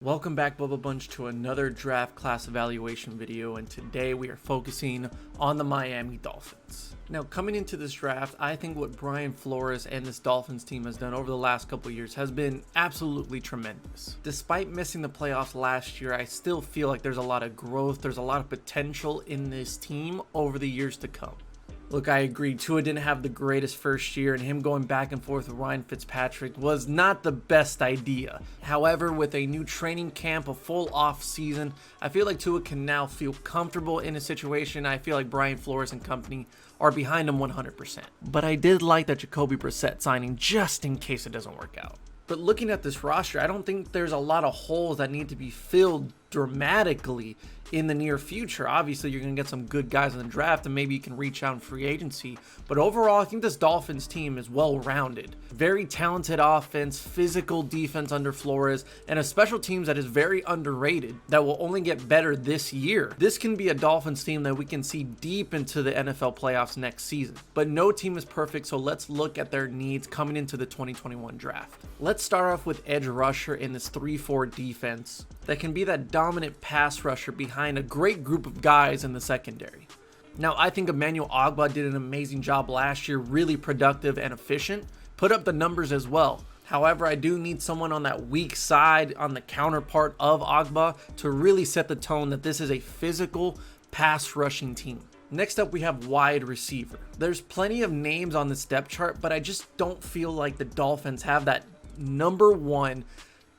Welcome back, Bubba Bunch, to another draft class evaluation video, and today we are focusing on the Miami Dolphins. Now, coming into this draft, I think what Brian Flores and this Dolphins team has done over the last couple of years has been absolutely tremendous. Despite missing the playoffs last year, I still feel like there's a lot of growth, there's a lot of potential in this team over the years to come. Look, I agree, Tua didn't have the greatest first year, and him going back and forth with Ryan Fitzpatrick was not the best idea. However, with a new training camp, a full off season, I feel like Tua can now feel comfortable in a situation. I feel like Brian Flores and company are behind him 100%. But I did like that Jacoby Brissett signing just in case it doesn't work out. But looking at this roster, I don't think there's a lot of holes that need to be filled dramatically in the near future. Obviously, you're going to get some good guys in the draft, and maybe you can reach out in free agency. But overall, I think this Dolphins team is well-rounded. Very talented offense, physical defense under Flores, and a special teams that is very underrated that will only get better this year. This can be a Dolphins team that we can see deep into the NFL playoffs next season. But no team is perfect, so let's look at their needs coming into the 2021 draft. Let's start off with edge rusher in this 3-4 defense that can be that dominant pass rusher behind a great group of guys in the secondary. Now, I think Emmanuel Ogbah did an amazing job last year, really productive and efficient, put up the numbers as well. However, I do need someone on that weak side, on the counterpart of Ogbah, to really set the tone that this is a physical pass rushing team. Next up, we have wide receiver. There's plenty of names on this depth chart, but I just don't feel like the Dolphins have that number one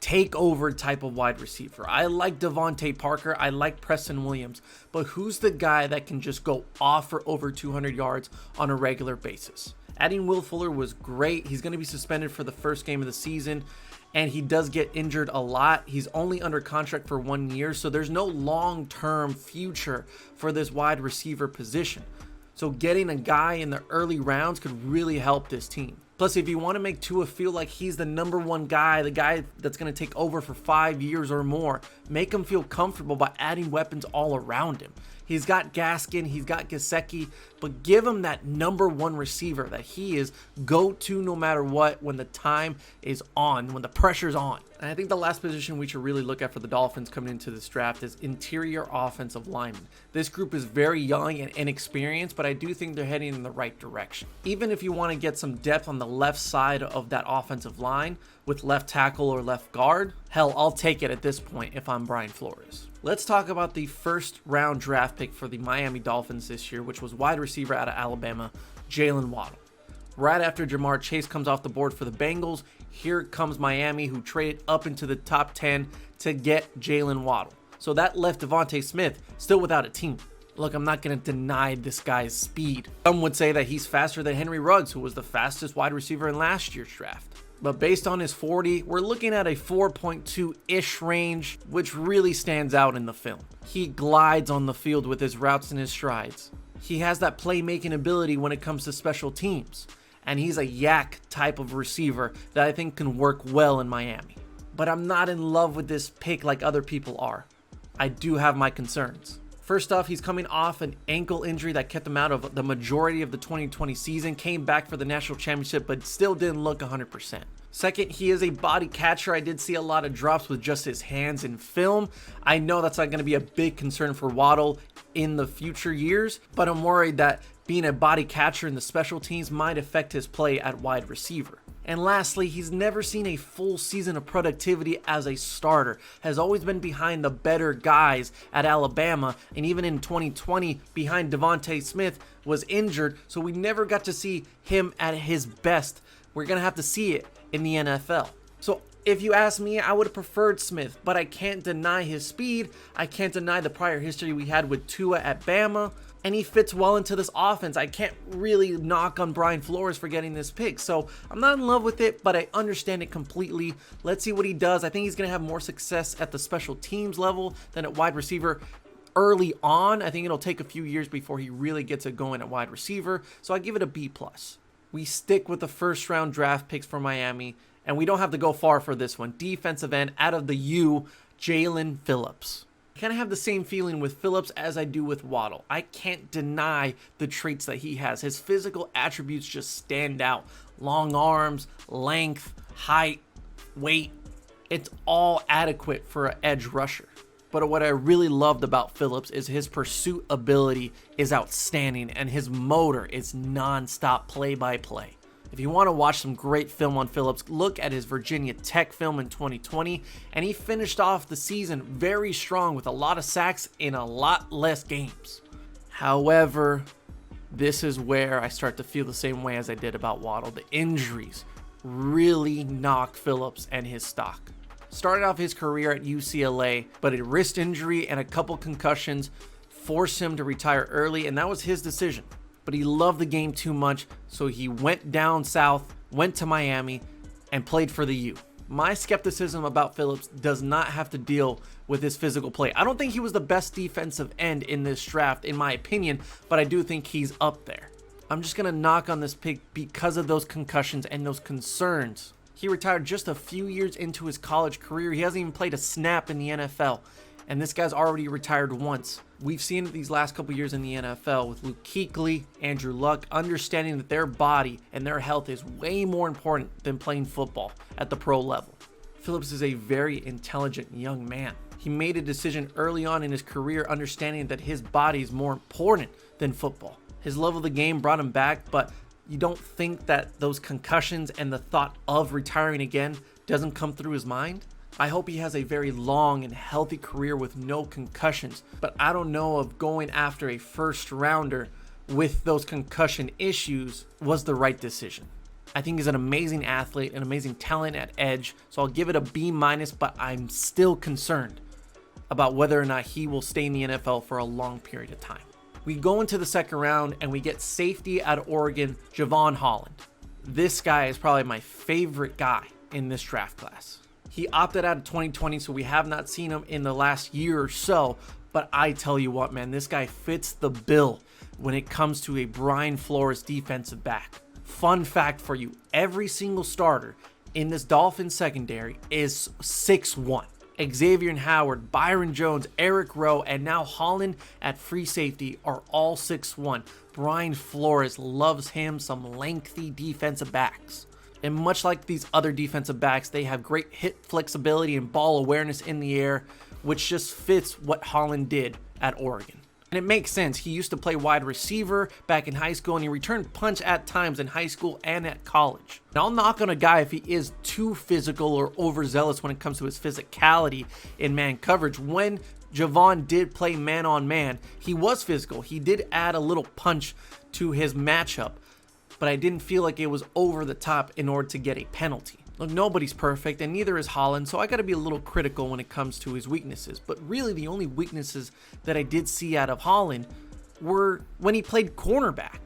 takeover type of wide receiver. I like Devontae Parker, I like Preston Williams, but who's the guy that can just go off for over 200 yards on a regular basis? Adding Will Fuller was great. He's going to be suspended for the first game of the season, and he does get injured a lot. He's only under contract for 1 year, so there's no long-term future for this wide receiver position. So getting a guy in the early rounds could really help this team. Plus, if you want to make Tua feel like he's the number one guy, the guy that's going to take over for 5 years or more, make him feel comfortable by adding weapons all around him. He's got Gaskin, he's got Gesicki, but give him that number one receiver that he is go-to no matter what when the time is on, when the pressure's on. And I think the last position we should really look at for the Dolphins coming into this draft is interior offensive linemen. This group is very young and inexperienced, but I do think they're heading in the right direction. Even if you want to get some depth on the left side of that offensive line with left tackle or left guard, hell, I'll take it at this point if I'm Brian Flores. Let's talk about the first round draft pick for the Miami Dolphins this year, which was wide receiver out of Alabama, Jalen Waddle. Right after Jamar Chase comes off the board for the Bengals, here comes Miami, who traded up into the top 10 to get Jalen Waddle. So that left Devontae Smith still without a team. Look, I'm not going to deny this guy's speed. Some would say that he's faster than Henry Ruggs, who was the fastest wide receiver in last year's draft. But based on his 40, we're looking at a 4.2-ish range, which really stands out in the film. He glides on the field with his routes and his strides. He has that playmaking ability when it comes to special teams. And he's a yak type of receiver that I think can work well in Miami. But I'm not in love with this pick like other people are. I do have my concerns. First off, he's coming off an ankle injury that kept him out of the majority of the 2020 season, came back for the national championship, but still didn't look 100%. Second, he is a body catcher. I did see a lot of drops with just his hands in film. I know that's not going to be a big concern for Waddle in the future years, but I'm worried that being a body catcher in the special teams might affect his play at wide receiver. And lastly, he's never seen a full season of productivity as a starter, has always been behind the better guys at Alabama, and even in 2020 behind Devontae Smith was injured, so we never got to see him at his best. We're going to have to see it in the NFL. So if you ask me, I would have preferred Smith, but I can't deny his speed. I can't deny the prior history we had with Tua at Bama, and he fits well into this offense. I can't really knock on Brian Flores for getting this pick, so I'm not in love with it, but I understand it completely. Let's see what he does. I think he's going to have more success at the special teams level than at wide receiver early on. I think it'll take a few years before he really gets it going at wide receiver, so I give it a B+. We stick with the first round draft picks for Miami, and we don't have to go far for this one. Defensive end out of the U, Jalen Phillips. I kind of have the same feeling with Phillips as I do with Waddle. I can't deny the traits that he has. His physical attributes just stand out. Long arms, length, height, weight. It's all adequate for an edge rusher. But what I really loved about Phillips is his pursuit ability is outstanding and his motor is non-stop play-by-play. If you want to watch some great film on Phillips, look at his Virginia Tech film in 2020, and he finished off the season very strong with a lot of sacks in a lot less games. However, this is where I start to feel the same way as I did about Waddle. The injuries really knock Phillips and his stock. Started off his career at UCLA, but a wrist injury and a couple concussions forced him to retire early, and that was his decision. But he loved the game too much, so he went down south, went to Miami, and played for the U. My skepticism about Phillips does not have to deal with his physical play. I don't think he was the best defensive end in this draft, in my opinion, but I do think he's up there. I'm just going to knock on this pick because of those concussions and those concerns. He retired just a few years into his college career. He hasn't even played a snap in the NFL. And this guy's already retired once. We've seen it these last couple years in the NFL with Luke Kuechly, Andrew Luck, understanding that their body and their health is way more important than playing football at the pro level. Phillips is a very intelligent young man. He made a decision early on in his career understanding that his body is more important than football. His love of the game brought him back, but you don't think that those concussions and the thought of retiring again doesn't come through his mind? I hope he has a very long and healthy career with no concussions, but I don't know if going after a first rounder with those concussion issues was the right decision. I think he's an amazing athlete, an amazing talent at edge, so I'll give it a B-, but I'm still concerned about whether or not he will stay in the NFL for a long period of time. We go into the second round and we get safety out of Oregon, Jevon Holland. This guy is probably my favorite guy in this draft class. He opted out of 2020, so we have not seen him in the last year or so, but I tell you what, man, this guy fits the bill when it comes to a Brian Flores defensive back. Fun fact for you, every single starter in this Dolphins secondary is 6'1". Xavier Howard, Byron Jones, Eric Rowe, and now Holland at free safety are all 6'1". Brian Flores loves him some lengthy defensive backs. And much like these other defensive backs, they have great hip flexibility and ball awareness in the air, which just fits what Holland did at Oregon. And it makes sense. He used to play wide receiver back in high school, and he returned punch at times in high school and at college. Now, I'll knock on a guy if he is too physical or overzealous when it comes to his physicality in man coverage. When Jevon did play man-on-man, he was physical. He did add a little punch to his matchup, but I didn't feel like it was over the top in order to get a penalty. Look, nobody's perfect, and neither is Holland, so I got to be a little critical when it comes to his weaknesses. But really, the only weaknesses that I did see out of Holland were when he played cornerback,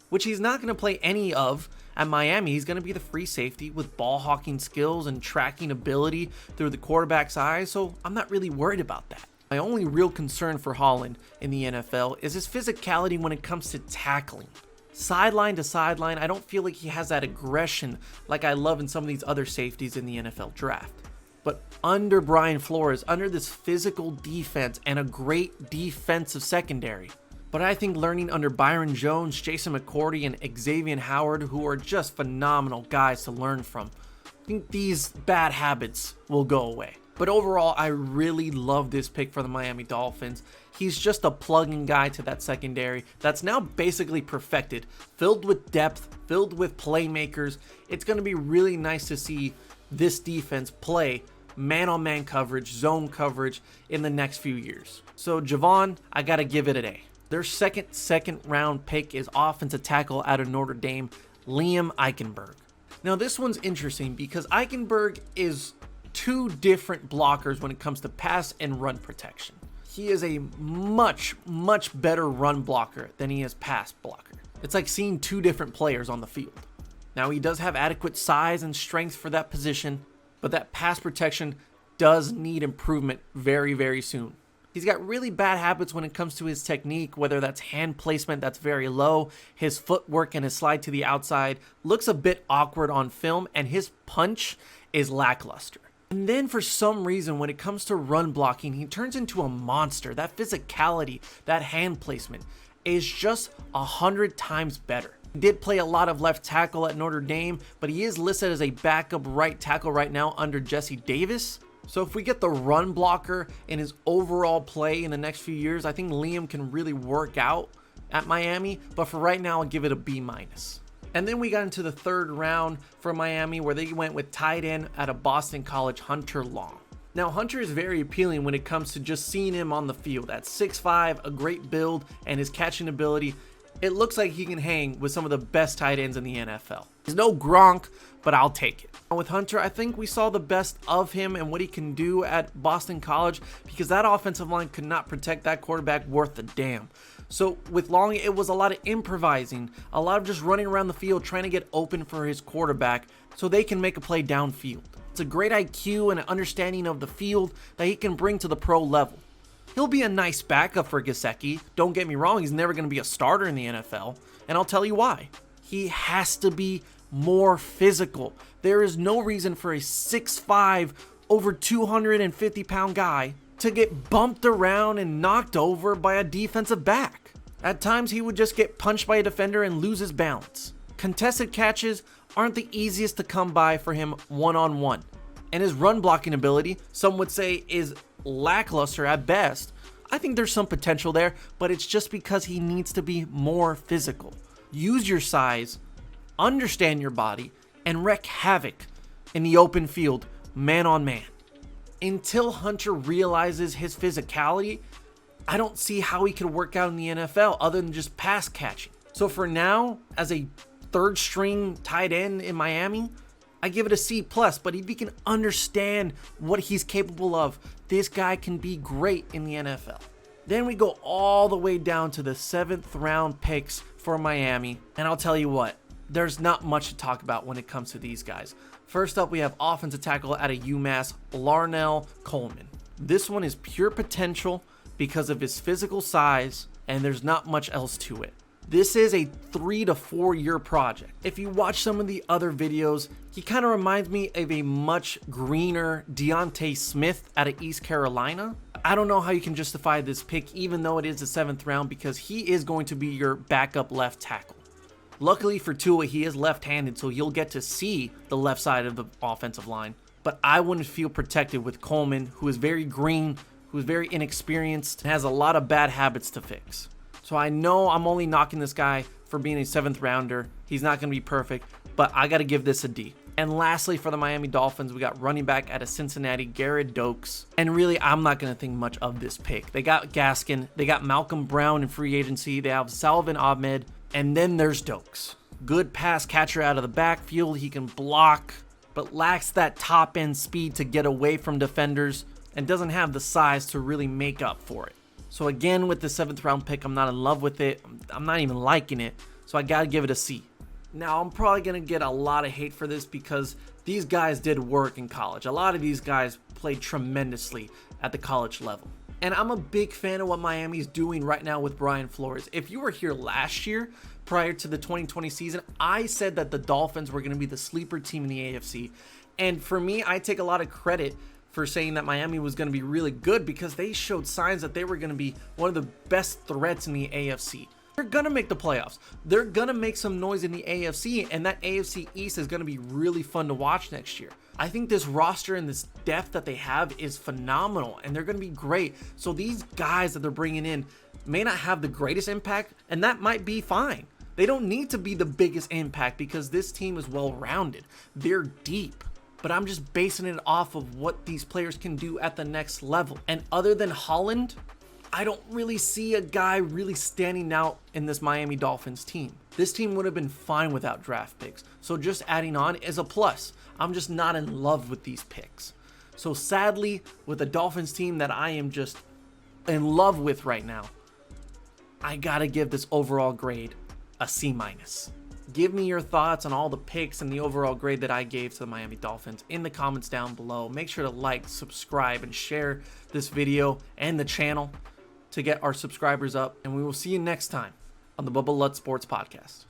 which he's not going to play any of at Miami. He's going to be the free safety with ball hawking skills and tracking ability through the quarterback's eyes, so I'm not really worried about that. My only real concern for Holland in the NFL is his physicality when it comes to tackling. Sideline to sideline, I don't feel like he has that aggression like I love in some of these other safeties in the NFL draft. But under Brian Flores, under this physical defense and a great defensive secondary, but I think learning under Byron Jones, Jason McCourty, and Xavier Howard, who are just phenomenal guys to learn from, I think these bad habits will go away. But overall, I really love this pick for the Miami Dolphins. He's just a plug-in guy to that secondary that's now basically perfected, filled with depth, filled with playmakers. It's going to be really nice to see this defense play man-on-man coverage, zone coverage in the next few years. So Jevon, I got to give it an A. Their second round pick is offensive tackle out of Notre Dame, Liam Eichenberg. Now this one's interesting because Eichenberg is two different blockers when it comes to pass and run protection. He is a much better run blocker than he is pass blocker. It's like seeing two different players on the field. Now he does have adequate size and strength for that position, but that pass protection does need improvement very soon. He's got really bad habits when it comes to his technique, whether that's hand placement that's very low, his footwork and his slide to the outside looks a bit awkward on film, and his punch is lackluster. And then for some reason, when it comes to run blocking, he turns into a monster. That physicality, that hand placement is just 100 times better. He did play a lot of left tackle at Notre Dame, but he is listed as a backup right tackle right now under Jesse Davis. So if we get the run blocker in his overall play in the next few years, I think Liam can really work out at Miami. But for right now, I'll give it a B-. And then we got into the third round for Miami, where they went with tight end out of Boston College, Hunter Long. Now, Hunter is very appealing when it comes to just seeing him on the field. At 6'5", a great build, and his catching ability, it looks like he can hang with some of the best tight ends in the NFL. He's no Gronk, but I'll take it. With Hunter, I think we saw the best of him and what he can do at Boston College, because that offensive line could not protect that quarterback worth a damn. So with Long, it was a lot of improvising, a lot of just running around the field trying to get open for his quarterback so they can make a play downfield. It's a great IQ and an understanding of the field that he can bring to the pro level. He'll be a nice backup for Gesicki. Don't get me wrong, he's never going to be a starter in the NFL, and I'll tell you why. He has to be more physical. There is no reason for a 6'5", over 250-pound guy to get bumped around and knocked over by a defensive back. At times, he would just get punched by a defender and lose his balance. Contested catches aren't the easiest to come by for him one-on-one. And his run blocking ability, some would say, is lackluster at best. I think there's some potential there, but it's just because he needs to be more physical. Use your size, understand your body, and wreak havoc in the open field, man on man. Until Hunter realizes his physicality, I don't see how he could work out in the NFL other than just pass catching. So for now, as a third string tight end in Miami, I give it a C+, but if he can understand what he's capable of, this guy can be great in the NFL. Then we go all the way down to the 7th round picks for Miami, and I'll tell you what, there's not much to talk about when it comes to these guys. First up, we have offensive tackle out of UMass, Larnell Coleman. This one is pure potential because of his physical size, and there's not much else to it. This is a 3 to 4 year project. If you watch some of the other videos, he kind of reminds me of a much greener Deontay Smith out of East Carolina. I don't know how you can justify this pick, even though it is the 7th round, because he is going to be your backup left tackle. Luckily for Tua, he is left-handed, so you'll get to see the left side of the offensive line. But I wouldn't feel protected with Coleman, who is very green, who is very inexperienced, and has a lot of bad habits to fix. So I know I'm only knocking this guy for being a 7th rounder. He's not going to be perfect, but I got to give this a D. And lastly, for the Miami Dolphins, we got running back out of Cincinnati, Garrett Dokes. And really, I'm not going to think much of this pick. They got Gaskin, they got Malcolm Brown in free agency, they have Salvin Ahmed, and then there's Dokes. Good pass catcher out of the backfield. He can block, but lacks that top end speed to get away from defenders and doesn't have the size to really make up for it. So again, with the 7th round pick, I'm not in love with it. I'm not even liking it. So I got to give it a C. Now, I'm probably going to get a lot of hate for this because these guys did work in college. A lot of these guys played tremendously at the college level. And I'm a big fan of what Miami's doing right now with Brian Flores. If you were here last year, prior to the 2020 season, I said that the Dolphins were going to be the sleeper team in the AFC. And for me, I take a lot of credit for saying that Miami was going to be really good because they showed signs that they were going to be one of the best threats in the AFC. They're going to make the playoffs. They're going to make some noise in the AFC, and that AFC East is going to be really fun to watch next year. I think this roster and this depth that they have is phenomenal, and they're going to be great. So these guys that they're bringing in may not have the greatest impact, and that might be fine. They don't need to be the biggest impact because this team is well-rounded. They're deep. But I'm just basing it off of what these players can do at the next level. And other than Holland, I don't really see a guy really standing out in this Miami Dolphins team. This team would have been fine without draft picks. So just adding on is a plus. I'm just not in love with these picks. So sadly, with a Dolphins team that I am just in love with right now, I gotta give this overall grade a C-. Give me your thoughts on all the picks and the overall grade that I gave to the Miami Dolphins in the comments down below. Make sure to like, subscribe, and share this video and the channel to get our subscribers up. And we will see you next time on the Bubba Lutz Sports Podcast.